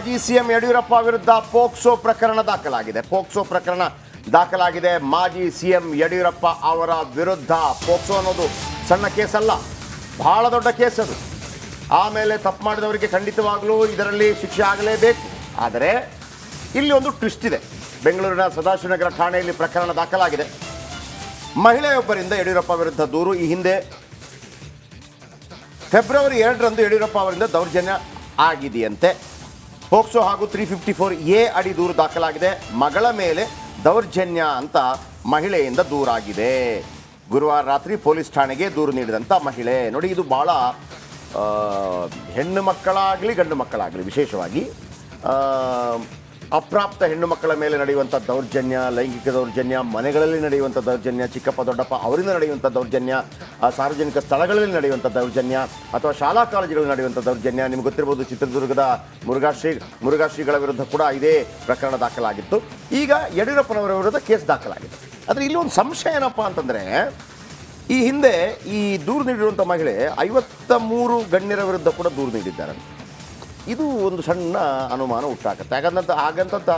ಮಾಜಿ ಸಿಎಂ ಯಡಿಯೂರಪ್ಪ ವಿರುದ್ಧ ಪೋಕ್ಸೋ ಪ್ರಕರಣ ದಾಖಲಾಗಿದೆ. ಮಾಜಿ ಸಿಎಂ ಯಡಿಯೂರಪ್ಪ ಅವರ ವಿರುದ್ಧ ಪೋಕ್ಸೋ ಅನ್ನೋದು ಸಣ್ಣ ಕೇಸ್ ಅಲ್ಲ, ಬಹಳ ದೊಡ್ಡ ಕೇಸ್ ಅದು. ಆಮೇಲೆ ತಪ್ಪು ಮಾಡಿದವರಿಗೆ ಖಂಡಿತವಾಗಲೂ ಇದರಲ್ಲಿ ಶಿಕ್ಷೆ ಆಗಲೇಬೇಕು. ಆದರೆ ಇಲ್ಲಿ ಒಂದು ಟ್ವಿಸ್ಟ್ ಇದೆ. ಬೆಂಗಳೂರಿನ ಸದಾಶಿವನಗರ ಠಾಣೆಯಲ್ಲಿ ಪ್ರಕರಣ ದಾಖಲಾಗಿದೆ. ಮಹಿಳೆಯೊಬ್ಬರಿಂದ ಯಡಿಯೂರಪ್ಪ ವಿರುದ್ಧ ದೂರು. ಈ ಹಿಂದೆ ಫೆಬ್ರವರಿ 2ರಂದು ಯಡಿಯೂರಪ್ಪ ಅವರಿಂದ ದೌರ್ಜನ್ಯ ಆಗಿದೆಯಂತೆ. ಪೋಕ್ಸೋ ಹಾಗೂ 354A ಅಡಿ ದೂರು ದಾಖಲಾಗಿದೆ. ಮಗಳ ಮೇಲೆ ದೌರ್ಜನ್ಯ ಅಂತ ಮಹಿಳೆಯಿಂದ ದೂರಾಗಿದೆ. ಗುರುವಾರ ರಾತ್ರಿ ಪೊಲೀಸ್ ಠಾಣೆಗೆ ದೂರು ನೀಡಿದಂಥ ಮಹಿಳೆ. ನೋಡಿ, ಇದು ಭಾಳ ಹೆಣ್ಣು ಮಕ್ಕಳಾಗಲಿ ಗಂಡು ಮಕ್ಕಳಾಗಲಿ, ವಿಶೇಷವಾಗಿ ಅಪ್ರಾಪ್ತ ಹೆಣ್ಣು ಮಕ್ಕಳ ಮೇಲೆ ನಡೆಯುವಂಥ ದೌರ್ಜನ್ಯ, ಲೈಂಗಿಕ ದೌರ್ಜನ್ಯ, ಮನೆಗಳಲ್ಲಿ ನಡೆಯುವಂಥ ದೌರ್ಜನ್ಯ, ಚಿಕ್ಕಪ್ಪ ದೊಡ್ಡಪ್ಪ ಅವರಿಂದ ನಡೆಯುವಂಥ ದೌರ್ಜನ್ಯ, ಸಾರ್ವಜನಿಕ ಸ್ಥಳಗಳಲ್ಲಿ ನಡೆಯುವಂಥ ದೌರ್ಜನ್ಯ, ಅಥವಾ ಶಾಲಾ ಕಾಲೇಜುಗಳಲ್ಲಿ ನಡೆಯುವಂಥ ದೌರ್ಜನ್ಯ. ನಿಮ್ಗೆ ಗೊತ್ತಿರ್ಬೋದು, ಚಿತ್ರದುರ್ಗದ ಮುರುಘಾಶ್ರೀಗಳ ವಿರುದ್ಧ ಕೂಡ ಇದೇ ಪ್ರಕರಣ ದಾಖಲಾಗಿತ್ತು. ಈಗ ಯಡಿಯೂರಪ್ಪನವರ ವಿರುದ್ಧ ಕೇಸ್ ದಾಖಲಾಗಿದೆ. ಆದರೆ ಇಲ್ಲಿ ಒಂದು ಸಂಶಯ ಏನಪ್ಪ ಅಂತಂದರೆ, ಈ ಹಿಂದೆ ಈ ದೂರು ನೀಡಿರುವಂಥ ಮಹಿಳೆ 53 ಗಣ್ಯರ ವಿರುದ್ಧ ಕೂಡ ದೂರು ನೀಡಿದ್ದಾರೆ. ಇದು ಒಂದು ಸಣ್ಣ ಅನುಮಾನ ಹುಟ್ಟಾಕತ್ತೆ. ಹಾಗಂತ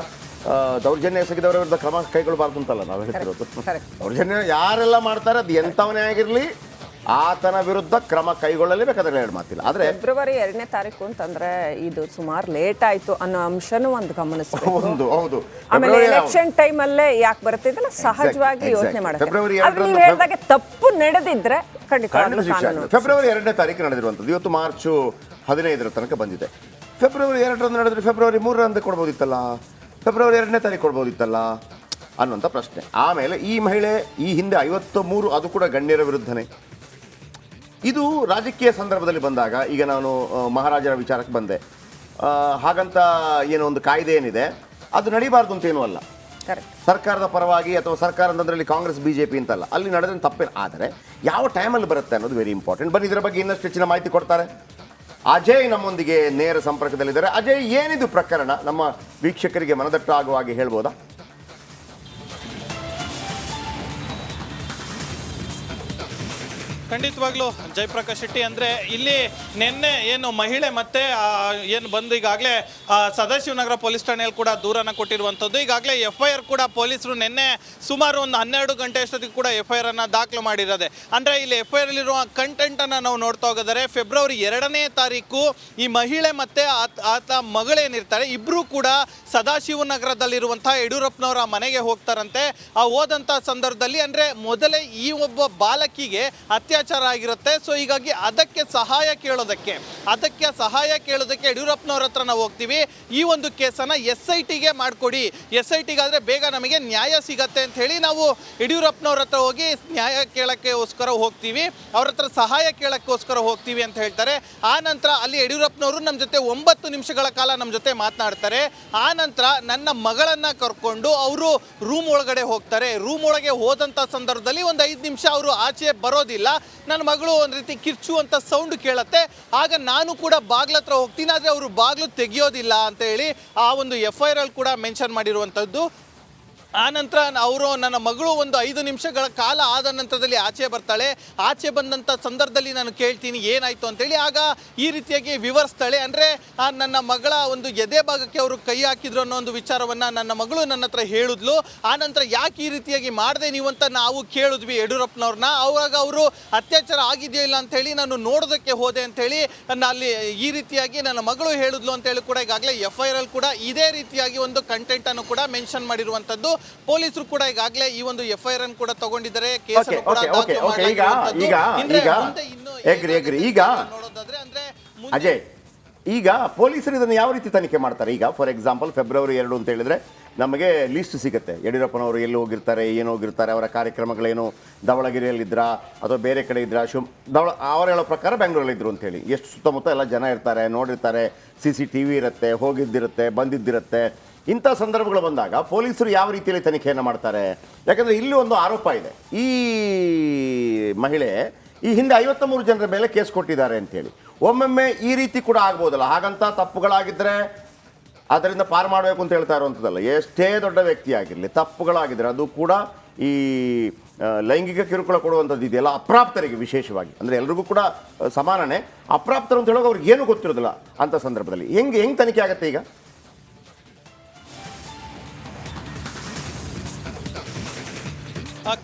ದೌರ್ಜನ್ಯ ಎಸಗಿದವರ ವಿರುದ್ಧ ಕ್ರಮ ಕೈಗೊಳ್ಳಬಾರ್ದು ಅಂತಲ್ಲ ನಾವು ಹೇಳ್ತಿರೋದು. ದೌರ್ಜನ್ಯ ಯಾರೆಲ್ಲ ಮಾಡ್ತಾರೆ, ಅದು ಎಂಥವನೇ ಆಗಿರಲಿ, ಆತನ ವಿರುದ್ಧ ಕ್ರಮ ಕೈಗೊಳ್ಳಲೇಬೇಕಾದ್ರೆ ಎರಡು ಮಾತಿಲ್ಲ. ಆದರೆ ಫೆಬ್ರವರಿ 2ನೇ ತಾರೀಕು ಅಂತಂದ್ರೆ ಇದು ಸುಮಾರು ಲೇಟ್ ಆಯ್ತು ಅನ್ನೋ ಅಂಶನೂ ಒಂದು ಗಮನಿಸಬೇಕು. ಹೌದು. ಆಮೇಲೆ ಎಲೆಕ್ಷನ್ ಟೈಮ್ ಅಲ್ಲೇ ಯಾಕೆ ಬರ್ತಿದ್ದಲ್ಲ, ಸಹಜವಾಗಿ ಯೋಚನೆ ಮಾಡುತ್ತೆ. ಹೇಳಿದಾಗೆ ತಪ್ಪು ನಡೆದಿದ್ರೆ ಫೆಬ್ರವರಿ 2ನೇ ತಾರೀಕು ನಡೆದಿರುವಂಥದ್ದು. ಇವತ್ತು ಮಾರ್ಚ್ 15ರ ತನಕ ಬಂದಿದೆ. ಫೆಬ್ರವರಿ 2ರಂದು ನಡೆದ್ರೆ ಫೆಬ್ರವರಿ 3ರಂದು ಕೊಡ್ಬೋದಿತ್ತಲ್ಲ, ಫೆಬ್ರವರಿ 2ನೇ ತಾರೀಕು ಕೊಡ್ಬೋದಿತ್ತಲ್ಲ ಅನ್ನುವಂಥ ಪ್ರಶ್ನೆ. ಆಮೇಲೆ ಈ ಮಹಿಳೆ ಈ ಹಿಂದೆ 53, ಅದು ಕೂಡ ಗಣ್ಯರ ವಿರುದ್ಧನೇ. ಇದು ರಾಜಕೀಯ ಸಂದರ್ಭದಲ್ಲಿ ಬಂದಾಗ, ಈಗ ನಾನು ಮಹಾರಾಜರ ವಿಚಾರಕ್ಕೆ ಬಂದೆ, ಹಾಗಂತ ಏನೋ ಒಂದು ಕಾಯ್ದೆ ಏನಿದೆ ಅದು ನಡೀಬಾರ್ದು ಅಂತೇನೂ ಅಲ್ಲ. ಸರ್ಕಾರದ ಪರವಾಗಿ ಅಥವಾ ಸರ್ಕಾರ ಅಂತಂದ್ರಲ್ಲಿ ಕಾಂಗ್ರೆಸ್ BJP ಅಂತಲ್ಲ, ಅಲ್ಲಿ ನಡೆದ್ರೆ ತಪ್ಪೇನು. ಆದರೆ ಯಾವ ಟೈಮಲ್ಲಿ ಬರುತ್ತೆ ಅನ್ನೋದು ವೆರಿ ಇಂಪಾರ್ಟೆಂಟ್. ಬನ್ನಿ, ಇದರ ಬಗ್ಗೆ ಇನ್ನಷ್ಟು ಹೆಚ್ಚಿನ ಮಾಹಿತಿ ಕೊಡ್ತಾರೆ ಅಜಯ್ ನಮ್ಮೊಂದಿಗೆ ನೇರ ಸಂಪರ್ಕದಲ್ಲಿದ್ದಾರೆ. ಅಜಯ್, ಏನಿದು ಪ್ರಕರಣ, ನಮ್ಮ ವೀಕ್ಷಕರಿಗೆ ಮನದಟ್ಟು ಆಗುವ ಹಾಗೆ ಹೇಳ್ಬೋದಾ? ಖಂಡಿತವಾಗ್ಲೂ ಜಯಪ್ರಕಾಶ್ ಶೆಟ್ಟಿ, ಅಂದರೆ ಇಲ್ಲಿ ನಿನ್ನೆ ಏನು ಮಹಿಳೆ ಮತ್ತೆ ಏನು ಬಂದು ಈಗಾಗಲೇ ಸದಾಶಿವನಗರ ಪೊಲೀಸ್ ಠಾಣೆಯಲ್ಲಿ ಕೂಡ ದೂರನ್ನು ಕೊಟ್ಟಿರುವಂಥದ್ದು. ಈಗಾಗಲೇ FIR ಕೂಡ ಪೊಲೀಸರು ನಿನ್ನೆ ಸುಮಾರು ಒಂದು 12 ಗಂಟೆ ಅಷ್ಟೊತ್ತಿಗೆ ಕೂಡ FIR ಅನ್ನು ದಾಖಲು ಮಾಡಿರೋದೆ. ಅಂದರೆ ಇಲ್ಲಿ FIR ಅಲ್ಲಿರುವ ಕಂಟೆಂಟನ್ನು ನಾವು ನೋಡ್ತಾ ಹೋಗಿದ್ದಾರೆ. ಫೆಬ್ರವರಿ 2ನೇ ತಾರೀಕು ಈ ಮಹಿಳೆ ಮತ್ತು ಆತ ಮಗಳೇನಿರ್ತಾರೆ ಇಬ್ಬರೂ ಕೂಡ ಸದಾಶಿವನಗರದಲ್ಲಿರುವಂಥ ಯಡಿಯೂರಪ್ಪನವರ ಮನೆಗೆ ಹೋಗ್ತಾರಂತೆ. ಹೋದಂಥ ಸಂದರ್ಭದಲ್ಲಿ ಅಂದರೆ ಮೊದಲೇ ಈ ಒಬ್ಬ ಬಾಲಕಿಗೆ ಅತ್ಯಾಚಾರ ಆಗಿರುತ್ತೆ. ಸೊ ಹೀಗಾಗಿ ಅದಕ್ಕೆ ಸಹಾಯ ಕೇಳೋದಕ್ಕೆ ಯಡಿಯೂರಪ್ಪನವ್ರ ಹತ್ರ ನಾವು ಹೋಗ್ತೀವಿ. ಈ ಒಂದು ಕೇಸನ್ನು SITಗೆ ಮಾಡಿಕೊಡಿ, SITಗಾದರೆ ಬೇಗ ನಮಗೆ ನ್ಯಾಯ ಸಿಗತ್ತೆ ಅಂತ ಹೇಳಿ ನಾವು ಯಡಿಯೂರಪ್ಪನವ್ರ ಹತ್ರ ಹೋಗಿ ನ್ಯಾಯ ಕೇಳೋಕ್ಕೋಸ್ಕರ ಹೋಗ್ತೀವಿ, ಅವ್ರ ಹತ್ರ ಸಹಾಯ ಕೇಳೋಕ್ಕೋಸ್ಕರ ಹೋಗ್ತೀವಿ ಅಂತ ಹೇಳ್ತಾರೆ. ಆ ನಂತರ ಅಲ್ಲಿ ಯಡಿಯೂರಪ್ಪನವರು ನಮ್ಮ ಜೊತೆ 9 ನಿಮಿಷಗಳ ಕಾಲ ನಮ್ಮ ಜೊತೆ ಮಾತನಾಡ್ತಾರೆ. ಆ ನಂತರ ನನ್ನ ಮಗಳನ್ನು ಕರ್ಕೊಂಡು ಅವರು ರೂಮ್ ಒಳಗಡೆ ಹೋಗ್ತಾರೆ. ರೂಮ್ ಒಳಗೆ ಹೋದಂಥ ಸಂದರ್ಭದಲ್ಲಿ ಒಂದು 5 ನಿಮಿಷ ಅವರು ಆಚೆ ಬರೋದಿಲ್ಲ. ನನ್ನ ಮಗಳು ಒಂದು ರೀತಿ ಕಿರ್ಚುವಂಥ ಸೌಂಡ್ ಕೇಳುತ್ತೆ. ಆಗ ನಾನು ಕೂಡ ಬಾಗ್ಲ ಹತ್ರ ಹೋಗ್ತೀನಿ, ಆದರೆ ಅವರು ಬಾಗ್ಲು ತೆಗೆಯೋದಿಲ್ಲ ಅಂತ ಹೇಳಿ ಆ ಒಂದು FIR ಅಲ್ಲಿ ಕೂಡ ಮೆನ್ಷನ್ ಮಾಡಿರುವಂಥದ್ದು. ಆನಂತರ ಅವರು ನನ್ನ ಮಗಳು ಒಂದು 5 ನಿಮಿಷಗಳ ಕಾಲ ಆದ ನಂತರದಲ್ಲಿ ಆಚೆ ಬರ್ತಾಳೆ. ಆಚೆ ಬಂದಂಥ ಸಂದರ್ಭದಲ್ಲಿ ನಾನು ಕೇಳ್ತೀನಿ ಏನಾಯಿತು ಅಂತೇಳಿ. ಆಗ ಈ ರೀತಿಯಾಗಿ ವಿವರಿಸ್ತಾಳೆ. ಅಂದರೆ ನನ್ನ ಮಗಳ ಒಂದು ಎದೆ ಭಾಗಕ್ಕೆ ಅವರು ಕೈ ಹಾಕಿದ್ರು ಅನ್ನೋ ಒಂದು ವಿಚಾರವನ್ನು ನನ್ನ ಮಗಳು ನನ್ನ ಹತ್ರ ಹೇಳಿದ್ಲು. ಆನಂತರ ಯಾಕೆ ಈ ರೀತಿಯಾಗಿ ಮಾಡಿದೆ ನೀವು ಅಂತ ನಾವು ಕೇಳಿದ್ವಿ ಯಡಿಯೂರಪ್ಪನವ್ರನ್ನ. ಆವಾಗ ಅವರು ಅತ್ಯಾಚಾರ ಆಗಿದೆಯೋ ಇಲ್ಲ ಅಂಥೇಳಿ ನಾನು ನೋಡೋದಕ್ಕೆ ಹೋದೆ ಅಂಥೇಳಿ ಅಲ್ಲಿ ಈ ರೀತಿಯಾಗಿ ನನ್ನ ಮಗಳು ಹೇಳಿದ್ಲು ಅಂತೇಳಿ ಕೂಡ ಈಗಾಗಲೇ FIR ಅಲ್ಲಿ ಕೂಡ ಇದೇ ರೀತಿಯಾಗಿ ಒಂದು ಕಂಟೆಂಟನ್ನು ಕೂಡ ಮೆನ್ಷನ್ ಮಾಡಿರುವಂಥದ್ದು. ಪೊಲೀಸರು ಕೂಡ ಈಗಾಗಲೇ ಈ ಒಂದು FIR ಅನ್ನು ಕೂಡ ತಗೊಂಡಿದ್ದಾರೆ. ಅಜಯ್, ಈಗ ಪೊಲೀಸರು ಇದನ್ನು ಯಾವ ರೀತಿ ತನಿಖೆ ಮಾಡ್ತಾರೆ? ಈಗ ಫಾರ್ ಎಕ್ಸಾಂಪಲ್ ಫೆಬ್ರವರಿ 2 ಅಂತ ಹೇಳಿದ್ರೆ ನಮಗೆ ಲಿಸ್ಟ್ ಸಿಗುತ್ತೆ. ಯಡಿಯೂರಪ್ಪನವರು ಎಲ್ಲಿ ಹೋಗಿರ್ತಾರೆ, ಏನು ಹೋಗಿರ್ತಾರೆ, ಅವರ ಕಾರ್ಯಕ್ರಮಗಳೇನು, ದಾವಣಗೆರೆಯಲ್ಲಿದ್ರಾ ಅಥವಾ ಬೇರೆ ಕಡೆ ಇದ್ರಾ, ಅವ್ರು ಹೇಳೋ ಪ್ರಕಾರ ಬೆಂಗಳೂರಲ್ಲಿದ್ದರು ಅಂತೇಳಿ. ಎಷ್ಟು ಸುತ್ತಮುತ್ತ ಎಲ್ಲ ಜನ ಇರ್ತಾರೆ, ನೋಡಿರ್ತಾರೆ, CCTV ಇರುತ್ತೆ, ಹೋಗಿದ್ದಿರುತ್ತೆ, ಬಂದಿದ್ದಿರುತ್ತೆ. ಇಂಥ ಸಂದರ್ಭಗಳು ಬಂದಾಗ ಪೊಲೀಸರು ಯಾವ ರೀತಿಯಲ್ಲಿ ತನಿಖೆಯನ್ನು ಮಾಡ್ತಾರೆ? ಯಾಕಂದರೆ ಇಲ್ಲಿ ಒಂದು ಆರೋಪ ಇದೆ, ಈ ಮಹಿಳೆ ಈ ಹಿಂದೆ 53 ಜನರ ಮೇಲೆ ಕೇಸ್ ಕೊಟ್ಟಿದ್ದಾರೆ ಅಂತೇಳಿ. ಒಮ್ಮೊಮ್ಮೆ ಈ ರೀತಿ ಕೂಡ ಆಗ್ಬೋದಲ್ಲ, ಹಾಗಂತ ತಪ್ಪುಗಳಾಗಿದ್ದರೆ ಅದರಿಂದ ಪಾರು ಮಾಡಬೇಕು ಅಂತ ಹೇಳ್ತಾ ಇರುವಂಥದ್ದಲ್ಲ. ಎಷ್ಟೇ ದೊಡ್ಡ ವ್ಯಕ್ತಿ ಆಗಿರಲಿ, ತಪ್ಪುಗಳಾಗಿದ್ದರೆ ಅದು ಕೂಡ ಈ ಲೈಂಗಿಕ ಕಿರುಕುಳ ಕೊಡುವಂಥದ್ದು ಇದೆಯಲ್ಲ, ಅಪ್ರಾಪ್ತರಿಗೆ ವಿಶೇಷವಾಗಿ, ಅಂದರೆ ಎಲ್ರಿಗೂ ಕೂಡ ಸಮಾನನೇ, ಅಪ್ರಾಪ್ತರು ಅಂತ ಹೇಳೋಕೆ ಅವ್ರಿಗೆ ಏನೂ ಗೊತ್ತಿರೋದಿಲ್ಲ ಅಂಥ ಸಂದರ್ಭದಲ್ಲಿ ಹೆಂಗೆ ತನಿಖೆ ಆಗುತ್ತೆ? ಈಗ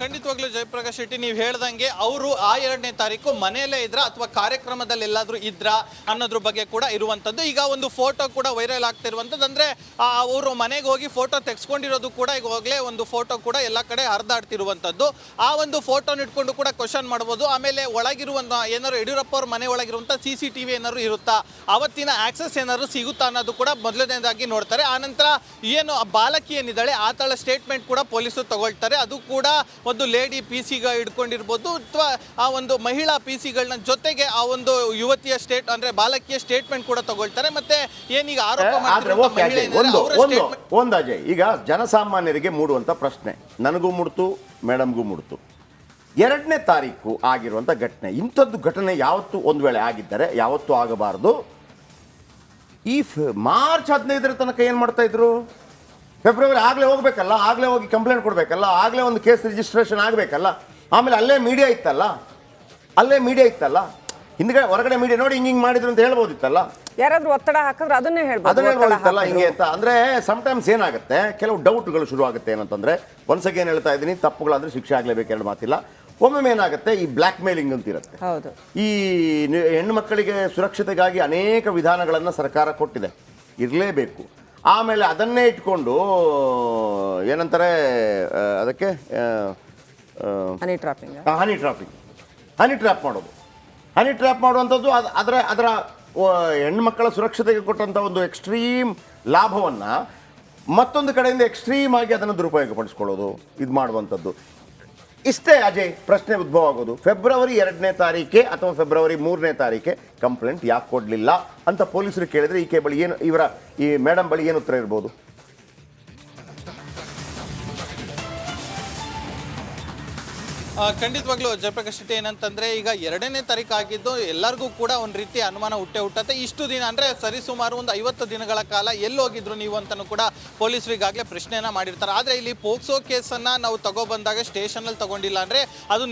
ಖಂಡಿತವಾಗ್ಲೂ ಜಯಪ್ರಕಾಶ್ ಶೆಟ್ಟಿ ನೀವು ಹೇಳ್ದಂಗೆ ಅವರು ಆ 2ನೇ ತಾರೀಕು ಮನೆಯಲ್ಲೇ ಇದ್ರ ಅಥವಾ ಕಾರ್ಯಕ್ರಮದಲ್ಲಿ ಎಲ್ಲಾದ್ರೂ ಇದ್ರ ಅನ್ನೋದ್ರ ಬಗ್ಗೆ ಕೂಡ ಇರುವಂತದ್ದು. ಈಗ ಒಂದು ಫೋಟೋ ಕೂಡ ವೈರಲ್ ಆಗ್ತಿರುವಂತದ್ದು, ಅಂದ್ರೆ ಅವರು ಮನೆಗೆ ಹೋಗಿ ಫೋಟೋ ತೆಗೆಸ್ಕೊಂಡಿರೋದು ಕೂಡ ಈಗಾಗಲೇ ಒಂದು ಫೋಟೋ ಕೂಡ ಎಲ್ಲ ಕಡೆ ಹರಿದಾಡ್ತಿರುವಂತದ್ದು. ಆ ಒಂದು ಫೋಟೋ ಇಟ್ಕೊಂಡು ಕೂಡ ಕ್ವಶನ್ ಮಾಡ್ಬೋದು. ಆಮೇಲೆ ಒಳಗಿರುವಂತ ಏನಾದ್ರು ಯಡಿಯೂರಪ್ಪ ಅವ್ರ ಮನೆ ಒಳಗಿರುವಂತ CCTV ಏನಾದ್ರು ಇರುತ್ತಾ, ಅವತ್ತಿನ ಆಕ್ಸೆಸ್ ಏನಾದ್ರು ಸಿಗುತ್ತಾ ಅನ್ನೋದು ಕೂಡ ಮೊದಲನೇದಾಗಿ ನೋಡ್ತಾರೆ. ಆನಂತರ ಏನು ಬಾಲಕಿ ಏನಿದ್ದಾಳೆ ಆತಳ ಸ್ಟೇಟ್ಮೆಂಟ್ ಕೂಡ ಪೊಲೀಸರು ತಗೊಳ್ತಾರೆ. ಅದು ಕೂಡ ಒಂದು ಲೇಡಿ PC ಹಿಡ್ಕೊಂಡಿರ್ಬೋದು ಅಥವಾ ಆ ಒಂದು ಮಹಿಳಾ PC-ಗಳನ್ನ ಜೊತೆಗೆ ಆ ಒಂದು ಯುವತಿಯ ಅಂದ್ರೆ ಬಾಲಕಿಯ ಸ್ಟೇಟ್ಮೆಂಟ್ ಕೂಡ ತಗೊಳ್ತಾರೆ. ಮತ್ತೆ ಏನೀಗ ಆರೋಪ ಒಂದು ಅಜಯ್, ಈಗ ಜನಸಾಮಾನ್ಯರಿಗೆ ಮೂಡುವಂತ ಪ್ರಶ್ನೆ ನನಗೂ ಮೂಡ್ತು, ಮೇಡಮ್ಗೂ ಮೂಡ್ತು. 2ನೇ ತಾರೀಕು ಆಗಿರುವಂತ ಘಟನೆ, ಇಂಥದ್ದು ಘಟನೆ ಯಾವತ್ತು ಒಂದು ವೇಳೆ ಆಗಿದ್ದರೆ ಯಾವತ್ತೂ ಆಗಬಾರದು. ಈ ಮಾರ್ಚ್ 15ರ ತನಕ ಏನು ಮಾಡ್ತಾ ಇದ್ರು? ಫೆಬ್ರವರಿ ಆಗಲೇ ಹೋಗ್ಬೇಕಲ್ಲ, ಆಗಲೇ ಹೋಗಿ ಕಂಪ್ಲೇಂಟ್ ಕೊಡಬೇಕಲ್ಲ, ಆಗಲೇ ಒಂದು ಕೇಸ್ ರಿಜಿಸ್ಟ್ರೇಷನ್ ಆಗಬೇಕಲ್ಲ. ಆಮೇಲೆ ಅಲ್ಲೇ ಮೀಡಿಯಾ ಇತ್ತಲ್ಲ, ಹಿಂದ್ಗಡೆ ಹೊರಗಡೆ ಮೀಡಿಯಾ ನೋಡಿ ಹಿಂಗೆ ಮಾಡಿದ್ರು ಅಂತ ಹೇಳ್ಬೋದಿತ್ತಲ್ಲ. ಯಾರಾದ್ರೂ ಒತ್ತಡ ಹಾಕಿದ್ರೆ ಅದನ್ನೇ ಹೇಳ್ಬೋದಿತ್ತಲ್ಲ ಹಿಂಗೆ ಅಂತ. ಅಂದ್ರೆ ಸಮಟೈಮ್ಸ್ ಏನಾಗುತ್ತೆ, ಕೆಲವು ಡೌಟ್ಗಳು ಶುರು ಆಗುತ್ತೆ. ಏನಂತಂದ್ರೆ ಒನ್ಸ್ ಅಗೇನ್ ಹೇಳ್ತಾ ಇದ್ದೀನಿ, ತಪ್ಪುಗಳಾದ್ರೆ ಶಿಕ್ಷೆ ಆಗಲೇಬೇಕು, ಎರಡು ಮಾತಿಲ್ಲ. ಒಮ್ಮೊಮ್ಮೆ ಏನಾಗುತ್ತೆ, ಈ ಬ್ಲ್ಯಾಕ್ ಮೇಲಿಂಗ್ ಅಂತ ಇರುತ್ತೆ. ಈ ಹೆಣ್ಣು ಮಕ್ಕಳಿಗೆ ಸುರಕ್ಷತೆಗಾಗಿ ಅನೇಕ ವಿಧಾನಗಳನ್ನು ಸರ್ಕಾರ ಕೊಟ್ಟಿದೆ, ಇರಲೇಬೇಕು. ಆಮೇಲೆ ಅದನ್ನೇ ಇಟ್ಕೊಂಡು ಏನಂತಾರೆ ಅದಕ್ಕೆ, ಹನಿ ಟ್ರ್ಯಾಪ್ ಮಾಡುವಂಥದ್ದು. ಅದರ ಹೆಣ್ಮಕ್ಕಳ ಸುರಕ್ಷತೆಗೆ ಕೊಟ್ಟಂಥ ಒಂದು ಎಕ್ಸ್ಟ್ರೀಮ್ ಲಾಭವನ್ನು ಮತ್ತೊಂದು ಕಡೆಯಿಂದ ಎಕ್ಸ್ಟ್ರೀಮ್ ಆಗಿ ಅದನ್ನು ದುರುಪಯೋಗಪಡಿಸ್ಕೊಳ್ಳೋದು, ಇದು ಮಾಡುವಂಥದ್ದು. ಇಷ್ಟೇ ಅಜಯ್ ಪ್ರಶ್ನೆ ಉದ್ಭವ ಆಗೋದು. ಫೆಬ್ರವರಿ 2ನೇ ತಾರೀಕೆ ಅಥವಾ ಫೆಬ್ರವರಿ 3ನೇ ತಾರೀಕೆ ಕಂಪ್ಲೇಂಟ್ ಯಾಕೆ ಕೊಡಲಿಲ್ಲ ಅಂತ ಪೊಲೀಸರು ಕೇಳಿದ್ರೆ ಈಕೆ ಬಳಿ ಏನು, ಈ ಮೇಡಮ್ ಬಳಿ ಏನು ಉತ್ತರ ಇರ್ಬೋದು? ಖಂಡಿತವಾಗ್ಲೂ ಜಯಪ್ರಕಾಶ್ ಶೆಟ್ಟಿ, ಏನಂತಂದ್ರೆ ಈಗ 2ನೇ ತಾರೀಕು ಆಗಿದ್ದು ಎಲ್ಲರಿಗೂ ಕೂಡ ಒಂದು ರೀತಿ ಅನುಮಾನ ಹುಟ್ಟುತ್ತೆ. ಇಷ್ಟು ದಿನ ಅಂದ್ರೆ ಸರಿಸುಮಾರು ಒಂದು 50 ದಿನಗಳ ಕಾಲ ಎಲ್ಲಿ ಹೋಗಿದ್ರು ನೀವು ಅಂತಲೂ ಕೂಡ ಪೊಲೀಸರು ಈಗಾಗಲೇ ಪ್ರಶ್ನೆಯನ್ನ ಮಾಡಿರ್ತಾರೆ. ಆದರೆ ಇಲ್ಲಿ ಪೋಕ್ಸೋ ಕೇಸನ್ನು ನಾವು ತಗೊಬಂದಾಗ ಸ್ಟೇಷನಲ್ಲಿ ತಗೊಂಡಿಲ್ಲ ಅಂದರೆ ಅದು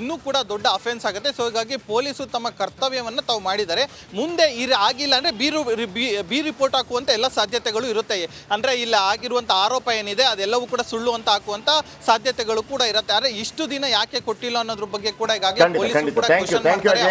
ಇನ್ನೂ ಕೂಡ ದೊಡ್ಡ ಅಫೆನ್ಸ್ ಆಗುತ್ತೆ. ಸೊ ಹೀಗಾಗಿ ಪೊಲೀಸರು ತಮ್ಮ ಕರ್ತವ್ಯವನ್ನು ತಾವು ಮಾಡಿದ್ದಾರೆ. ಮುಂದೆ ಆಗಿಲ್ಲ ಅಂದರೆ ಬಿ ರಿಪೋರ್ಟ್ ಹಾಕುವಂಥ ಎಲ್ಲ ಸಾಧ್ಯತೆಗಳು ಇರುತ್ತೆ. ಅಂದರೆ ಇಲ್ಲಿ ಆಗಿರುವಂಥ ಆರೋಪ ಏನಿದೆ ಅದೆಲ್ಲವೂ ಕೂಡ ಸುಳ್ಳು ಅಂತ ಹಾಕುವಂಥ ಸಾಧ್ಯತೆಗಳು ಕೂಡ ಇರುತ್ತೆ. ಆದರೆ ಇಷ್ಟು ದಿನ ಯಾಕೆ ಕೊಟ್ಟಿಲ್ಲ ಅನ್ನೋದ್ರ ಬಗ್ಗೆ ಕೂಡ ಈಗಾಗಲೇ ಪೊಲೀಸರು ಕೂಡ ಕ್ವೆಶ್ಚನ್ ಮಾಡ್ತಾರೆ.